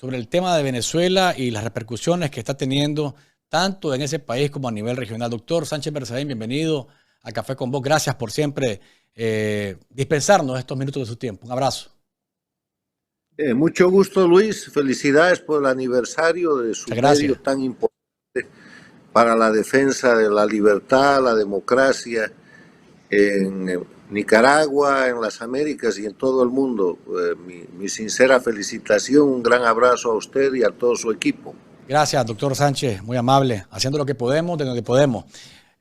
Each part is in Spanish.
sobre el tema de Venezuela y las repercusiones que está teniendo tanto en ese país como a nivel regional. Doctor Sánchez Berzaín, bienvenido a Café con Vos. Gracias por siempre dispensarnos estos minutos de su tiempo. Un abrazo. Mucho gusto, Luis. Felicidades por el aniversario de su Muchas gracias. medio tan importante para la defensa de la libertad, la democracia en Nicaragua, en las Américas y en todo el mundo. Mi sincera felicitación, un gran abrazo a usted y a todo su equipo. Gracias, doctor Sánchez, muy amable, haciendo lo que podemos, de donde podemos.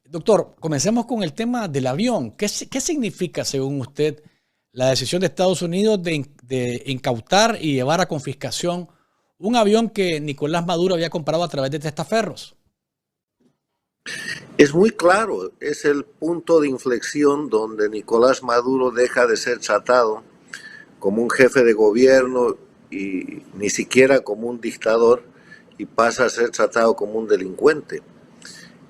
Doctor, comencemos con el tema del avión. ¿Qué significa, según usted, la decisión de Estados Unidos de incautar y llevar a confiscación un avión que Nicolás Maduro había comprado a través de testaferros? Es muy claro, es el punto de inflexión donde Nicolás Maduro deja de ser tratado como un jefe de gobierno y ni siquiera como un dictador y pasa a ser tratado como un delincuente.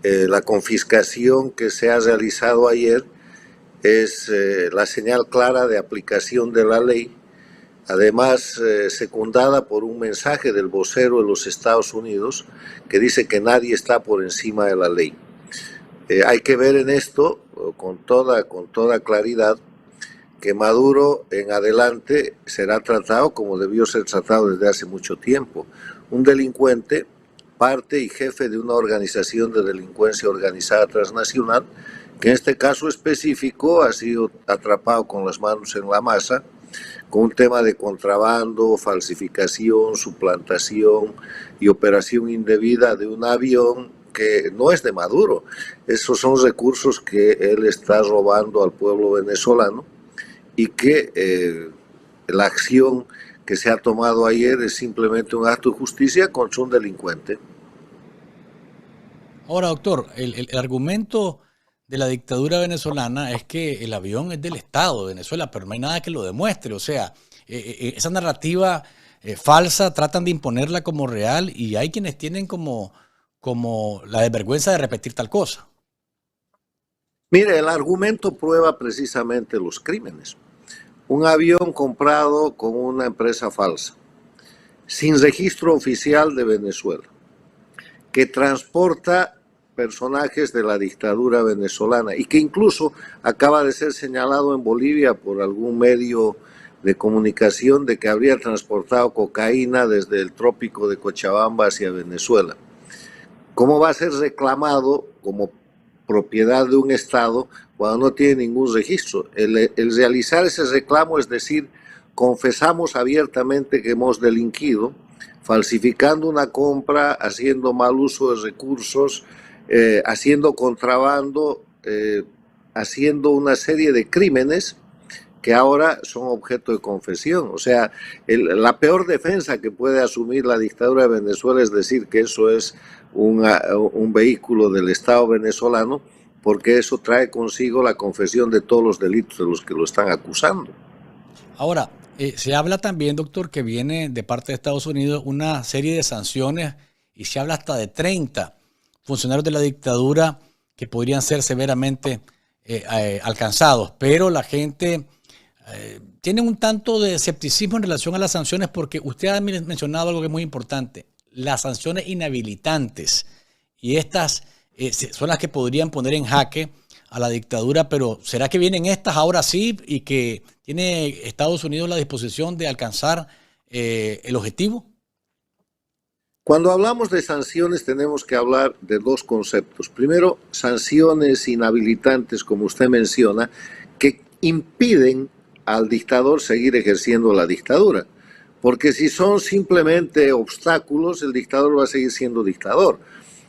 La confiscación que se ha realizado ayer es la señal clara de aplicación de la ley, además secundada por un mensaje del vocero de los Estados Unidos que dice que nadie está por encima de la ley. Hay que ver en esto con toda claridad que Maduro en adelante será tratado como debió ser tratado desde hace mucho tiempo. Un delincuente, parte y jefe de una organización de delincuencia organizada transnacional, que en este caso específico ha sido atrapado con las manos en la masa, con un tema de contrabando, falsificación, suplantación y operación indebida de un avión que no es de Maduro. Esos son recursos que él está robando al pueblo venezolano y que la acción que se ha tomado ayer es simplemente un acto de justicia contra un delincuente. Ahora, doctor, el argumento de la dictadura venezolana es que el avión es del Estado de Venezuela, pero no hay nada que lo demuestre. O sea, esa narrativa falsa tratan de imponerla como real y hay quienes tienen como la desvergüenza de repetir tal cosa. Mire, el argumento prueba precisamente los crímenes. Un avión comprado con una empresa falsa, sin registro oficial de Venezuela, que transporta personajes de la dictadura venezolana y que incluso acaba de ser señalado en Bolivia por algún medio de comunicación de que habría transportado cocaína desde el trópico de Cochabamba hacia Venezuela. ¿Cómo va a ser reclamado como propiedad de un Estado cuando no tiene ningún registro? El realizar ese reclamo es decir, confesamos abiertamente que hemos delinquido, falsificando una compra, haciendo mal uso de recursos, haciendo contrabando, haciendo una serie de crímenes que ahora son objeto de confesión. O sea, la peor defensa que puede asumir la dictadura de Venezuela es decir que eso es un vehículo del Estado venezolano, porque eso trae consigo la confesión de todos los delitos de los que lo están acusando. Ahora, se habla también, doctor, que viene de parte de Estados Unidos una serie de sanciones y se habla hasta de 30 funcionarios de la dictadura que podrían ser severamente alcanzados, pero la gente tiene un tanto de escepticismo en relación a las sanciones porque usted ha mencionado algo que es muy importante, las sanciones inhabilitantes, y estas son las que podrían poner en jaque a la dictadura, pero ¿será que vienen estas ahora sí y que tiene Estados Unidos la disposición de alcanzar el objetivo? Cuando hablamos de sanciones tenemos que hablar de dos conceptos. Primero, sanciones inhabilitantes, como usted menciona, que impiden al dictador seguir ejerciendo la dictadura. Porque si son simplemente obstáculos, el dictador va a seguir siendo dictador.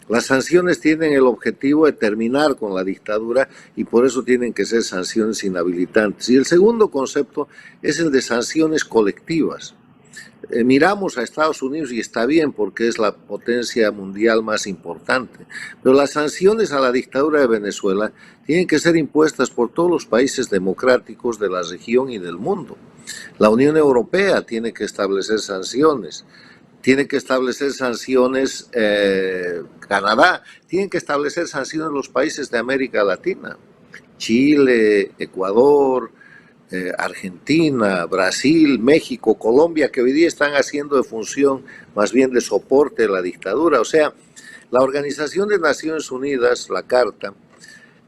Las sanciones tienen el objetivo de terminar con la dictadura y por eso tienen que ser sanciones inhabilitantes. Y el segundo concepto es el de sanciones colectivas. Miramos a Estados Unidos y está bien porque es la potencia mundial más importante, pero las sanciones a la dictadura de Venezuela tienen que ser impuestas por todos los países democráticos de la región y del mundo. La Unión Europea tiene que establecer sanciones, Canadá, tienen que establecer sanciones los países de América Latina, Chile, Ecuador, Argentina, Brasil, México, Colombia, que hoy día están haciendo de función más bien de soporte de la dictadura. O sea, la Organización de Naciones Unidas, la Carta,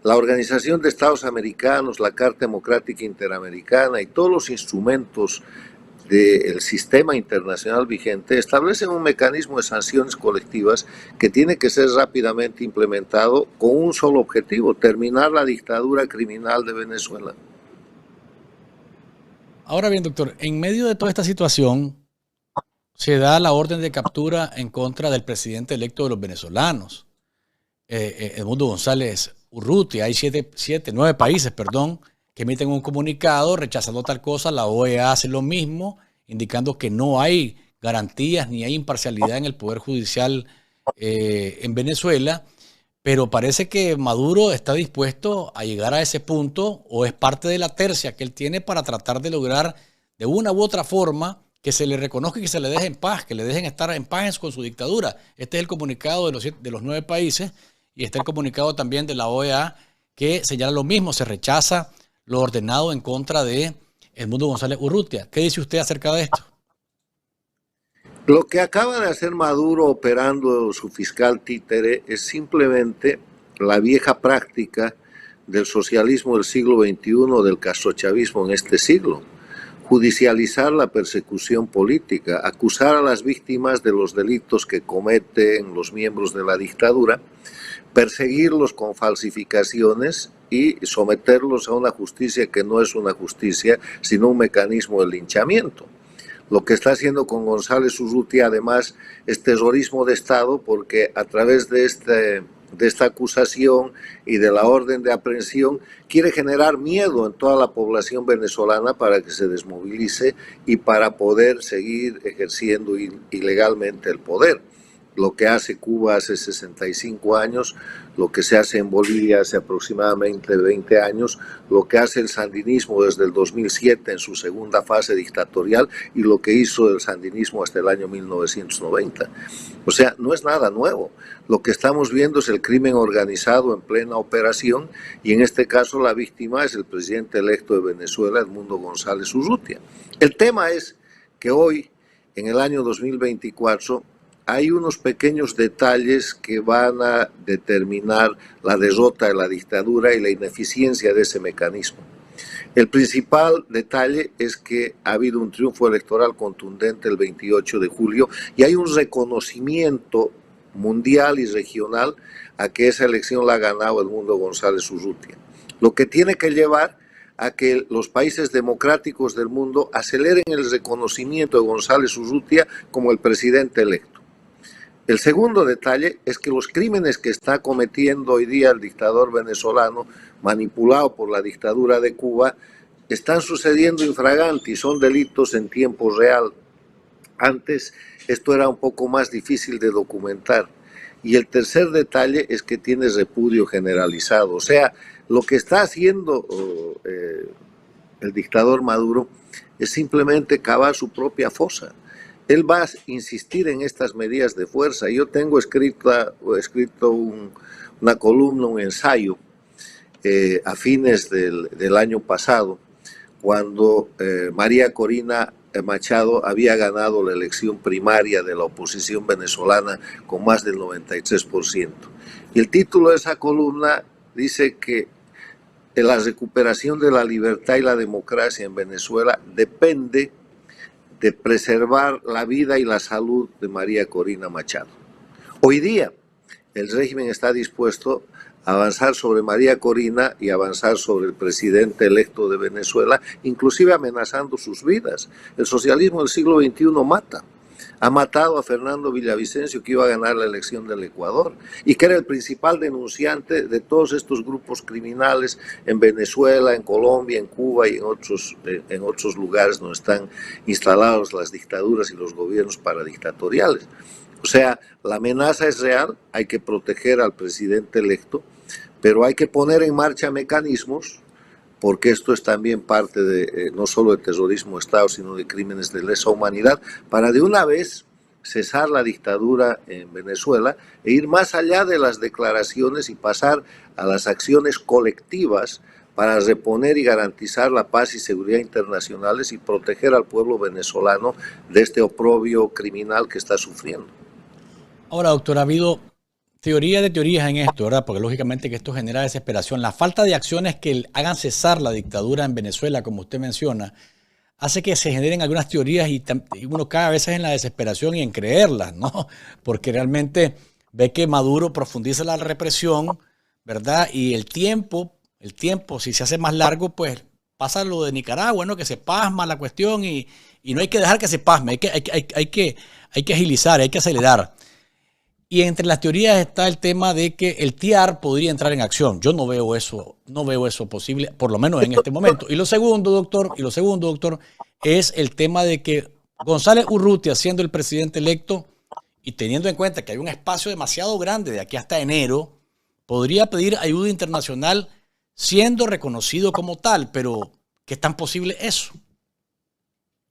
la Organización de Estados Americanos, la Carta Democrática Interamericana y todos los instrumentos del sistema internacional vigente establecen un mecanismo de sanciones colectivas que tiene que ser rápidamente implementado con un solo objetivo: terminar la dictadura criminal de Venezuela. Ahora bien, doctor, en medio de toda esta situación se da la orden de captura en contra del presidente electo de los venezolanos, Edmundo González Urrutia. Hay nueve países, que emiten un comunicado rechazando tal cosa. La OEA hace lo mismo, indicando que no hay garantías ni hay imparcialidad en el Poder Judicial en Venezuela. Pero parece que Maduro está dispuesto a llegar a ese punto, o es parte de la tercia que él tiene para tratar de lograr de una u otra forma que se le reconozca y que se le deje en paz, que le dejen estar en paz con su dictadura. Este es el comunicado de los 9 países, y está el comunicado también de la OEA que señala lo mismo: se rechaza lo ordenado en contra de Edmundo González Urrutia. ¿Qué dice usted acerca de esto? Lo que acaba de hacer Maduro operando su fiscal títere es simplemente la vieja práctica del socialismo del siglo XXI, del castrochavismo en este siglo: judicializar la persecución política, acusar a las víctimas de los delitos que cometen los miembros de la dictadura, perseguirlos con falsificaciones y someterlos a una justicia que no es una justicia, sino un mecanismo de linchamiento. Lo que está haciendo con González Urrutia, además, es terrorismo de Estado, porque a través de esta acusación y de la orden de aprehensión quiere generar miedo en toda la población venezolana para que se desmovilice y para poder seguir ejerciendo ilegalmente el poder. Lo que hace Cuba hace 65 años, lo que se hace en Bolivia hace aproximadamente 20 años, lo que hace el sandinismo desde el 2007 en su segunda fase dictatorial, y lo que hizo el sandinismo hasta el año 1990. O sea, no es nada nuevo. Lo que estamos viendo es el crimen organizado en plena operación, y en este caso la víctima es el presidente electo de Venezuela, Edmundo González Urrutia. El tema es que hoy, en el año 2024, hay unos pequeños detalles que van a determinar la derrota de la dictadura y la ineficiencia de ese mecanismo. El principal detalle es que ha habido un triunfo electoral contundente el 28 de julio y hay un reconocimiento mundial y regional a que esa elección la ha ganado Edmundo González Urrutia, lo que tiene que llevar a que los países democráticos del mundo aceleren el reconocimiento de González Urrutia como el presidente electo. El segundo detalle es que los crímenes que está cometiendo hoy día el dictador venezolano, manipulado por la dictadura de Cuba, están sucediendo infraganti, son delitos en tiempo real. Antes esto era un poco más difícil de documentar. Y el tercer detalle es que tiene repudio generalizado. O sea, lo que está haciendo el dictador Maduro es simplemente cavar su propia fosa. Él va a insistir en estas medidas de fuerza. Yo tengo escrito una columna, un ensayo, a fines del año pasado, cuando María Corina Machado había ganado la elección primaria de la oposición venezolana con más del 93%. Y el título de esa columna dice que la recuperación de la libertad y la democracia en Venezuela depende de preservar la vida y la salud de María Corina Machado. Hoy día el régimen está dispuesto a avanzar sobre María Corina y avanzar sobre el presidente electo de Venezuela, inclusive amenazando sus vidas. El socialismo del siglo XXI mata. Ha matado a Fernando Villavicencio, que iba a ganar la elección del Ecuador y que era el principal denunciante de todos estos grupos criminales en Venezuela, en Colombia, en Cuba y en otros lugares donde están instalados las dictaduras y los gobiernos paradictatoriales. O sea, la amenaza es real, hay que proteger al presidente electo, pero hay que poner en marcha mecanismos, porque esto es también parte de no solo de terrorismo de Estado, sino de crímenes de lesa humanidad, para de una vez cesar la dictadura en Venezuela e ir más allá de las declaraciones y pasar a las acciones colectivas para reponer y garantizar la paz y seguridad internacionales y proteger al pueblo venezolano de este oprobio criminal que está sufriendo. Ahora, doctor, ha habido teorías de teorías en esto, ¿verdad? Porque lógicamente que esto genera desesperación. La falta de acciones que hagan cesar la dictadura en Venezuela, como usted menciona, hace que se generen algunas teorías y uno cae a veces en la desesperación y en creerlas, ¿no? Porque realmente ve que Maduro profundiza la represión, ¿verdad? Y el tiempo, si se hace más largo, pues pasa lo de Nicaragua, ¿no? Que se pasma la cuestión y no hay que dejar que se pasme, hay que agilizar, hay que acelerar. Y entre las teorías está el tema de que el TIAR podría entrar en acción. Yo no veo eso posible, por lo menos en este momento. Y lo segundo, doctor, es el tema de que González Urrutia, siendo el presidente electo y teniendo en cuenta que hay un espacio demasiado grande de aquí hasta enero, podría pedir ayuda internacional siendo reconocido como tal, pero ¿qué es tan posible eso?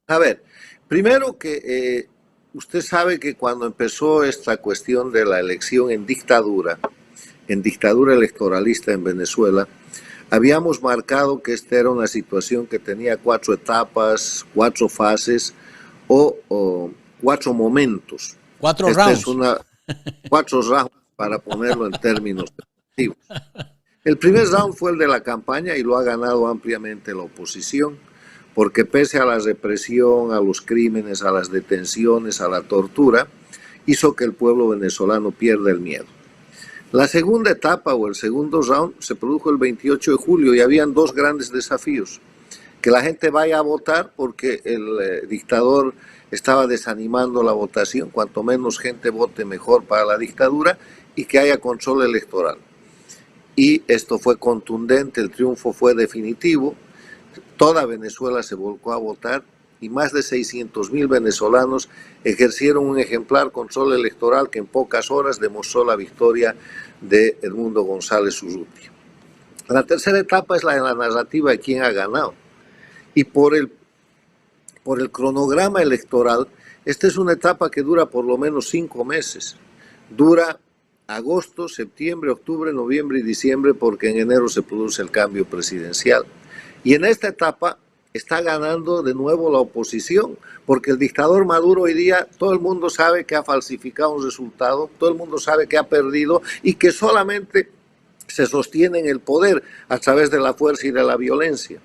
A ver, primero que usted sabe que cuando empezó esta cuestión de la elección en dictadura electoralista en Venezuela, habíamos marcado que esta era una situación que tenía 4 etapas, 4 fases o 4 momentos. 4 rounds. 4 rounds para ponerlo en términos efectivos. El primer round fue el de la campaña y lo ha ganado ampliamente la oposición, porque pese a la represión, a los crímenes, a las detenciones, a la tortura, hizo que el pueblo venezolano pierda el miedo. La segunda etapa o el segundo round se produjo el 28 de julio y habían 2 grandes desafíos. Que la gente vaya a votar porque el dictador estaba desanimando la votación, cuanto menos gente vote mejor para la dictadura, y que haya control electoral. Y esto fue contundente, el triunfo fue definitivo. Toda Venezuela se volcó a votar y más de 600.000 venezolanos ejercieron un ejemplar control electoral que en pocas horas demostró la victoria de Edmundo González Urrutia. La tercera etapa es la de la narrativa de quién ha ganado. Y por el cronograma electoral, esta es una etapa que dura por lo menos 5 meses. Dura agosto, septiembre, octubre, noviembre y diciembre, porque en enero se produce el cambio presidencial. Y en esta etapa está ganando de nuevo la oposición, porque el dictador Maduro hoy día, todo el mundo sabe que ha falsificado un resultado, todo el mundo sabe que ha perdido y que solamente se sostiene en el poder a través de la fuerza y de la violencia.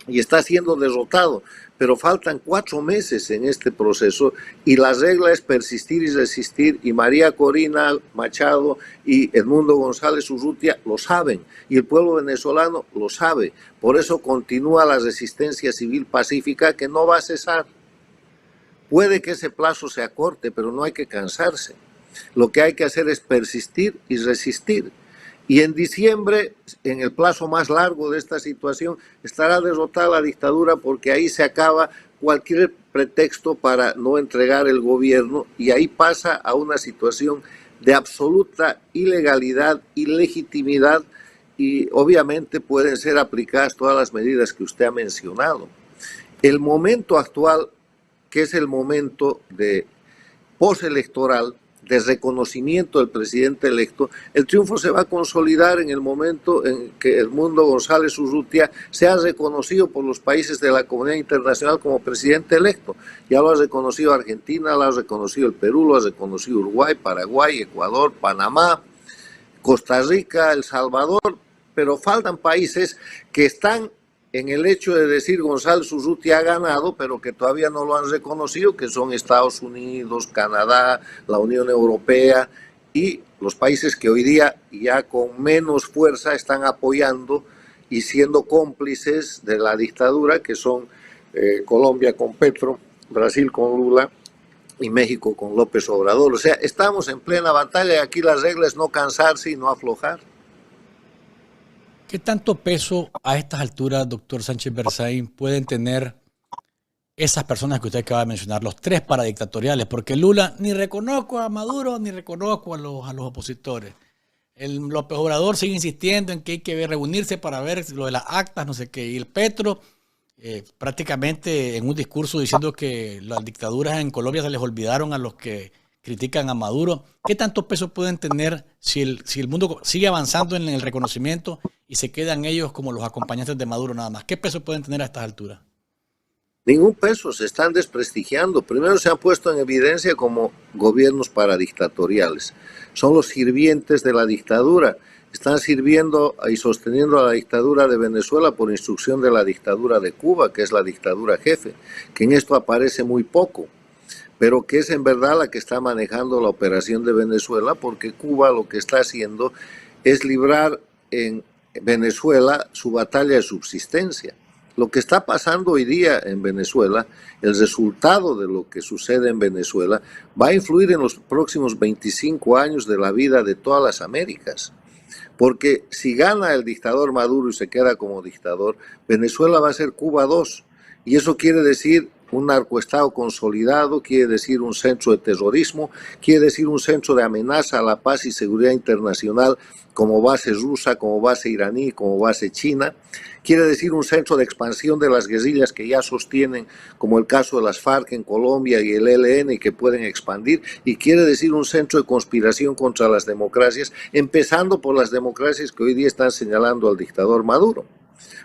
Y está siendo derrotado, pero faltan 4 meses en este proceso y la regla es persistir y resistir, y María Corina Machado y Edmundo González Urrutia lo saben y el pueblo venezolano lo sabe. Por eso continúa la resistencia civil pacífica que no va a cesar. Puede que ese plazo se acorte, pero no hay que cansarse. Lo que hay que hacer es persistir y resistir. Y en diciembre, en el plazo más largo de esta situación, estará derrotada la dictadura, porque ahí se acaba cualquier pretexto para no entregar el gobierno y ahí pasa a una situación de absoluta ilegalidad, ilegitimidad, y obviamente pueden ser aplicadas todas las medidas que usted ha mencionado. El momento actual, que es el momento de postelectoral, de reconocimiento del presidente electo, el triunfo se va a consolidar en el momento en que Edmundo González Urrutia sea reconocido por los países de la comunidad internacional como presidente electo. Ya lo ha reconocido Argentina, lo ha reconocido el Perú, lo ha reconocido Uruguay, Paraguay, Ecuador, Panamá, Costa Rica, El Salvador, pero faltan países que están en el hecho de decir González Urrutia ha ganado, pero que todavía no lo han reconocido, que son Estados Unidos, Canadá, la Unión Europea y los países que hoy día ya con menos fuerza están apoyando y siendo cómplices de la dictadura, que son Colombia con Petro, Brasil con Lula y México con López Obrador. O sea, estamos en plena batalla y aquí la regla es no cansarse y no aflojar. ¿Qué tanto peso a estas alturas, doctor Sánchez Berzaín, pueden tener esas personas que usted acaba de mencionar, los 3 paradictatoriales? Porque Lula, ni reconozco a Maduro, ni reconozco a los opositores. El López Obrador sigue insistiendo en que hay que reunirse para ver lo de las actas, no sé qué. Y el Petro, prácticamente en un discurso diciendo que las dictaduras en Colombia se les olvidaron a los que critican a Maduro. ¿Qué tanto peso pueden tener si el mundo sigue avanzando en el reconocimiento y se quedan ellos como los acompañantes de Maduro nada más? ¿Qué peso pueden tener a estas alturas? Ningún peso, se están desprestigiando. Primero se han puesto en evidencia como gobiernos paradictatoriales. Son los sirvientes de la dictadura. Están sirviendo y sosteniendo a la dictadura de Venezuela por instrucción de la dictadura de Cuba, que es la dictadura jefe, que en esto aparece muy poco, pero que es en verdad la que está manejando la operación de Venezuela, porque Cuba lo que está haciendo es librar en Venezuela su batalla de subsistencia. Lo que está pasando hoy día en Venezuela, el resultado de lo que sucede en Venezuela, va a influir en los próximos 25 años de la vida de todas las Américas. Porque si gana el dictador Maduro y se queda como dictador, Venezuela va a ser Cuba 2. Y eso quiere decir un narcoestado consolidado, quiere decir un centro de terrorismo, quiere decir un centro de amenaza a la paz y seguridad internacional como base rusa, como base iraní, como base china. Quiere decir un centro de expansión de las guerrillas que ya sostienen, como el caso de las FARC en Colombia y el ELN, que pueden expandir. Y quiere decir un centro de conspiración contra las democracias, empezando por las democracias que hoy día están señalando al dictador Maduro.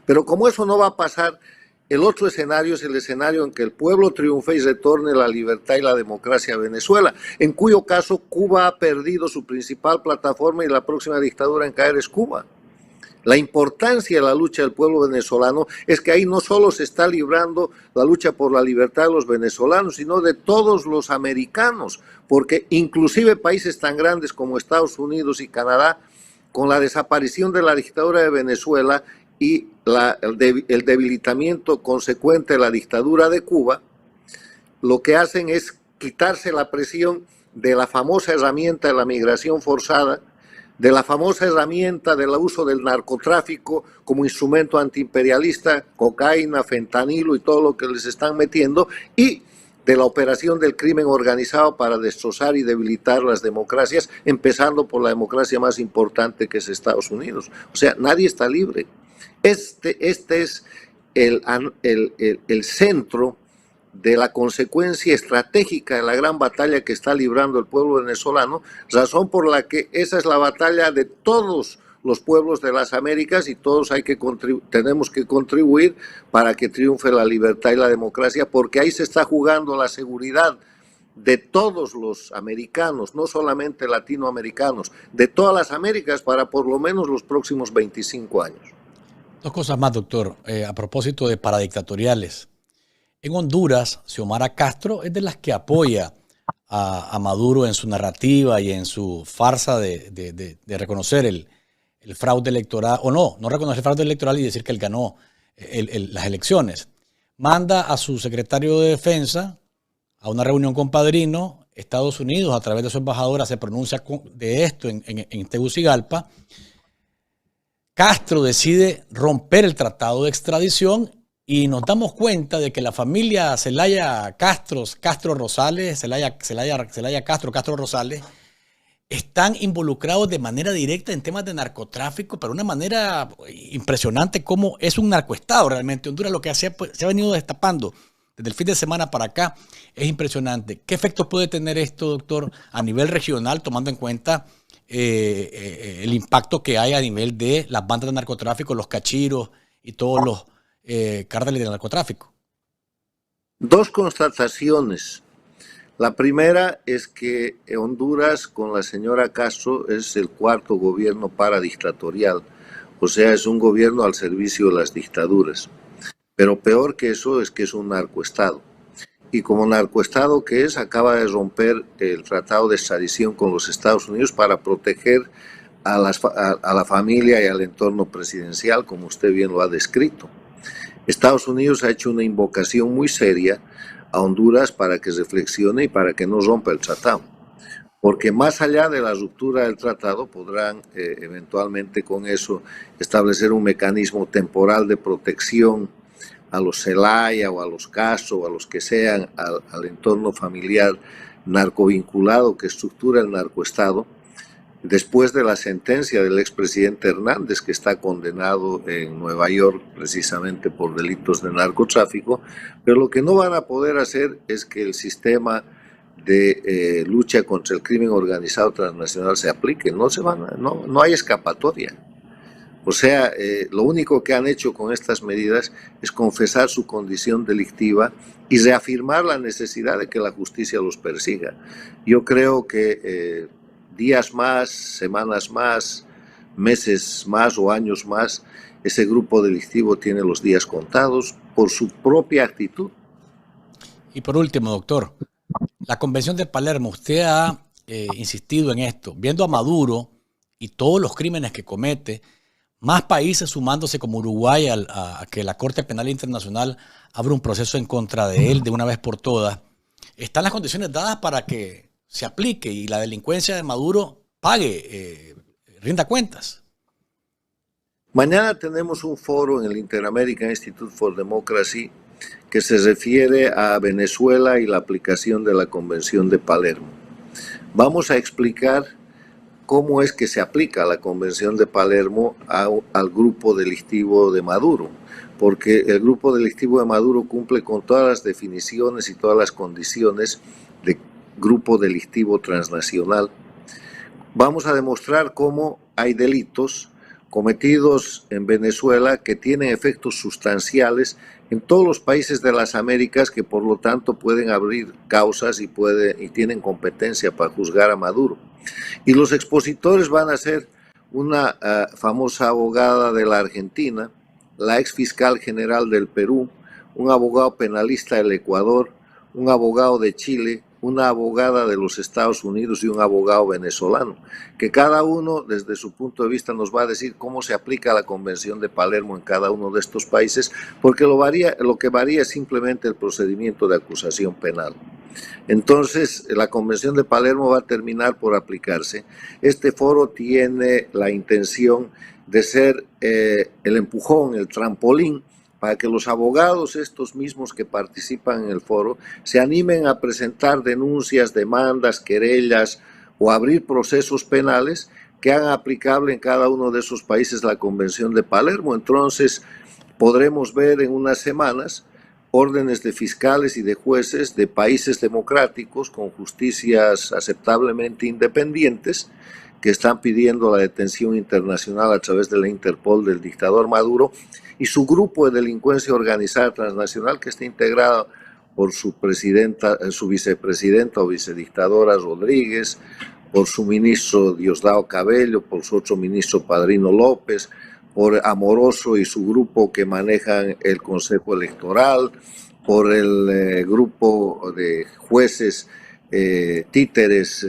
Pero como eso no va a pasar, el otro escenario es el escenario en que el pueblo triunfe y retorne la libertad y la democracia a Venezuela, en cuyo caso Cuba ha perdido su principal plataforma y la próxima dictadura en caer es Cuba. La importancia de la lucha del pueblo venezolano es que ahí no solo se está librando la lucha por la libertad de los venezolanos, sino de todos los americanos, porque inclusive países tan grandes como Estados Unidos y Canadá, con la desaparición de la dictadura de Venezuela y el debilitamiento consecuente de la dictadura de Cuba, lo que hacen es quitarse la presión de la famosa herramienta de la migración forzada, de la famosa herramienta del uso del narcotráfico como instrumento antiimperialista, cocaína, fentanilo y todo lo que les están metiendo, y de la operación del crimen organizado para destrozar y debilitar las democracias, empezando por la democracia más importante que es Estados Unidos. O sea, nadie está libre. Este es el centro de la consecuencia estratégica de la gran batalla que está librando el pueblo venezolano, razón por la que esa es la batalla de todos los pueblos de las Américas y todos tenemos que contribuir para que triunfe la libertad y la democracia, porque ahí se está jugando la seguridad de todos los americanos, no solamente latinoamericanos, de todas las Américas para por lo menos los próximos 25 años. Dos cosas más, doctor, a propósito de paradictatoriales. En Honduras, Xiomara Castro es de las que apoya a Maduro en su narrativa y en su farsa de reconocer el fraude electoral, o no reconocer el fraude electoral y decir que él ganó las elecciones. Manda a su secretario de Defensa a una reunión con Padrino. Estados Unidos, a través de su embajadora, se pronuncia de esto en Tegucigalpa. Castro decide romper el tratado de extradición y nos damos cuenta de que la familia Zelaya Castro Rosales, Castro Rosales, están involucrados de manera directa en temas de narcotráfico, pero de una manera impresionante, como es un narcoestado realmente. Honduras, lo que se ha venido destapando desde el fin de semana para acá es impresionante. ¿Qué efectos puede tener esto, doctor, a nivel regional, tomando en cuenta el impacto que hay a nivel de las bandas de narcotráfico, los cachiros y todos los cárteles de narcotráfico? Dos constataciones. La primera es que Honduras con la señora Castro es el cuarto gobierno paradictatorial, o sea, es un gobierno al servicio de las dictaduras. Pero peor que eso es que es un narcoestado. Y como narcoestado que es, acaba de romper el tratado de extradición con los Estados Unidos para proteger a la familia y al entorno presidencial, como usted bien lo ha descrito. Estados Unidos ha hecho una invocación muy seria a Honduras para que reflexione y para que no rompa el tratado. Porque más allá de la ruptura del tratado podrán eventualmente con eso establecer un mecanismo temporal de protección a los Zelaya o a los Castro o a los que sean al entorno familiar narcovinculado que estructura el narcoestado, después de la sentencia del expresidente Hernández, que está condenado en Nueva York precisamente por delitos de narcotráfico. Pero lo que no van a poder hacer es que el sistema de lucha contra el crimen organizado transnacional se aplique. No hay escapatoria. O sea, lo único que han hecho con estas medidas es confesar su condición delictiva y reafirmar la necesidad de que la justicia los persiga. Yo creo que días más, semanas más, meses más o años más, ese grupo delictivo tiene los días contados por su propia actitud. Y por último, doctor, la Convención de Palermo, usted ha insistido en esto, viendo a Maduro y todos los crímenes que comete, más países sumándose como Uruguay a que la Corte Penal Internacional abra un proceso en contra de él de una vez por todas. ¿Están las condiciones dadas para que se aplique y la delincuencia de Maduro pague, rinda cuentas? Mañana tenemos un foro en el Inter-American Institute for Democracy que se refiere a Venezuela y la aplicación de la Convención de Palermo. Vamos a explicar cómo es que se aplica la Convención de Palermo al grupo delictivo de Maduro, porque el grupo delictivo de Maduro cumple con todas las definiciones y todas las condiciones de grupo delictivo transnacional. Vamos a demostrar cómo hay delitos cometidos en Venezuela que tienen efectos sustanciales en todos los países de las Américas, que por lo tanto pueden abrir causas y tienen competencia para juzgar a Maduro. Y los expositores van a ser una famosa abogada de la Argentina, la ex fiscal general del Perú, un abogado penalista del Ecuador, un abogado de Chile, una abogada de los Estados Unidos y un abogado venezolano, que cada uno desde su punto de vista nos va a decir cómo se aplica la Convención de Palermo en cada uno de estos países, porque lo que varía es simplemente el procedimiento de acusación penal. Entonces, la Convención de Palermo va a terminar por aplicarse. Este foro tiene la intención de ser el empujón, el trampolín, para que los abogados, estos mismos que participan en el foro, se animen a presentar denuncias, demandas, querellas o abrir procesos penales que hagan aplicable en cada uno de esos países la Convención de Palermo. Entonces, podremos ver en unas semanas órdenes de fiscales y de jueces de países democráticos con justicias aceptablemente independientes que están pidiendo la detención internacional a través de la Interpol del dictador Maduro y su grupo de delincuencia organizada transnacional que está integrado por su presidenta, su vicepresidenta o vicedictadora Rodríguez, por su ministro Diosdado Cabello, por su otro ministro Padrino López, por Amoroso y su grupo que manejan el Consejo Electoral, por el grupo de jueces títeres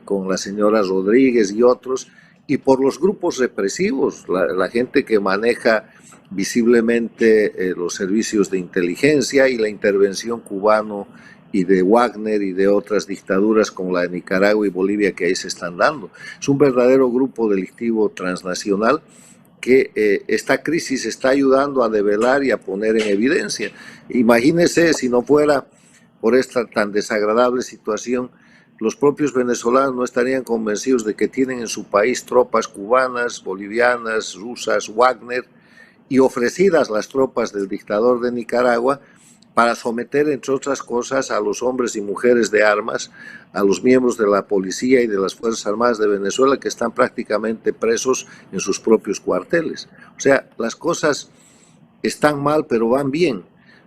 con la señora Rodríguez y otros, y por los grupos represivos, la gente que maneja visiblemente los servicios de inteligencia y la intervención cubano y de Wagner y de otras dictaduras como la de Nicaragua y Bolivia que ahí se están dando. Es un verdadero grupo delictivo transnacional que esta crisis está ayudando a develar y a poner en evidencia. Imagínense si no fuera por esta tan desagradable situación, los propios venezolanos no estarían convencidos de que tienen en su país tropas cubanas, bolivianas, rusas, Wagner, y ofrecidas las tropas del dictador de Nicaragua para someter, entre otras cosas, a los hombres y mujeres de armas, a los miembros de la policía y de las Fuerzas Armadas de Venezuela que están prácticamente presos en sus propios cuarteles. O sea, las cosas están mal, pero van bien.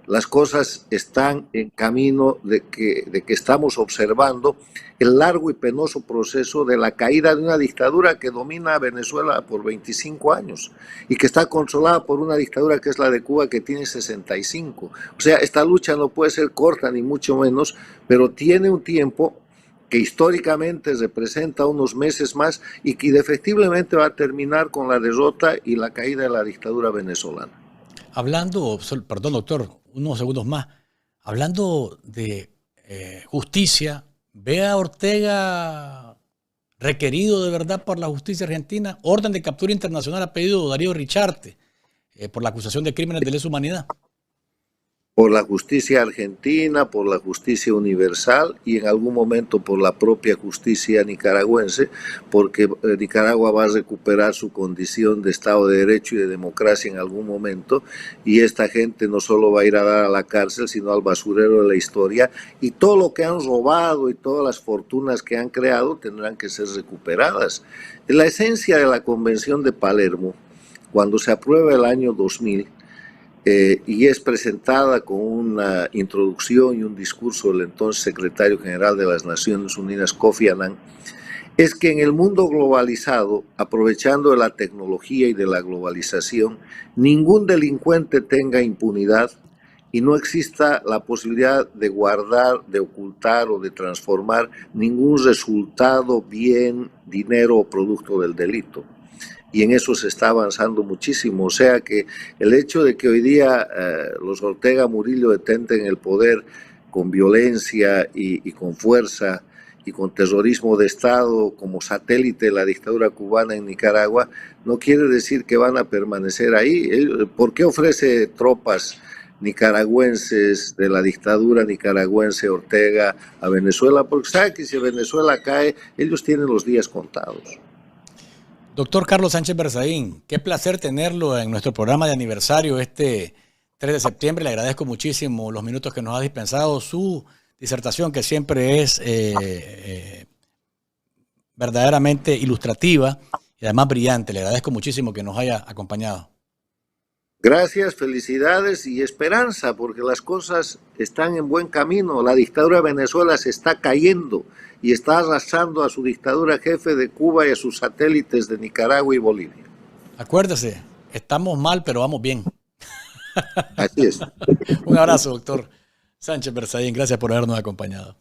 Las cosas están en camino de que estamos observando el largo y penoso proceso de la caída de una dictadura que domina a Venezuela por 25 años y que está controlada por una dictadura que es la de Cuba que tiene 65. O sea, esta lucha no puede ser corta ni mucho menos, pero tiene un tiempo que históricamente representa unos meses más y que efectivamente va a terminar con la derrota y la caída de la dictadura venezolana. Hablando, perdón doctor, unos segundos más, hablando de justicia, ¿ve a Ortega requerido de verdad por la justicia argentina? Orden de captura internacional ha pedido Darío Richarte por la acusación de crímenes de lesa humanidad. por la justicia argentina, por la justicia universal y en algún momento por la propia justicia nicaragüense, porque Nicaragua va a recuperar su condición de Estado de Derecho y de democracia en algún momento, y esta gente no solo va a ir a dar a la cárcel, sino al basurero de la historia, y todo lo que han robado y todas las fortunas que han creado tendrán que ser recuperadas. La esencia de la Convención de Palermo, cuando se aprueba el año 2000, y es presentada con una introducción y un discurso del entonces secretario general de las Naciones Unidas, Kofi Annan, es que en el mundo globalizado, aprovechando de la tecnología y de la globalización, ningún delincuente tenga impunidad y no exista la posibilidad de guardar, de ocultar o de transformar ningún resultado, bien, dinero o producto del delito. Y en eso se está avanzando muchísimo. O sea que el hecho de que hoy día los Ortega Murillo detenten el poder con violencia y con fuerza y con terrorismo de Estado como satélite de la dictadura cubana en Nicaragua, no quiere decir que van a permanecer ahí. ¿Por qué ofrece tropas nicaragüenses de la dictadura nicaragüense Ortega a Venezuela? Porque sabe que si Venezuela cae, ellos tienen los días contados. Doctor Carlos Sánchez Berzaín, qué placer tenerlo en nuestro programa de aniversario este 3 de septiembre. Le agradezco muchísimo los minutos que nos ha dispensado, su disertación que siempre es verdaderamente ilustrativa y además brillante. Le agradezco muchísimo que nos haya acompañado. Gracias, felicidades y esperanza, porque las cosas están en buen camino. La dictadura de Venezuela se está cayendo y está arrasando a su dictadura jefe de Cuba y a sus satélites de Nicaragua y Bolivia. Acuérdese, estamos mal, pero vamos bien. Así es. Un abrazo, doctor Sánchez Berzaín. Gracias por habernos acompañado.